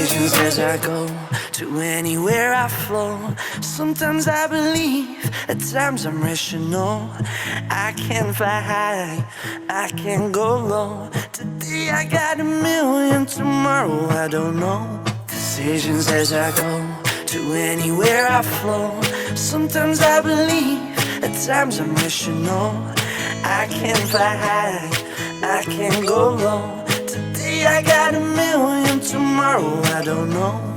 Decisions as I go to anywhere I flow. Sometimes I believe, at times I'm rational. I can fly high, I can go low. Today I got a million, tomorrow I don't know. Decisions as I go to anywhere I flow. Sometimes I believe, at times I'm rational. I can fly high, I can go low. Today I got a million, tomorrow I don't know.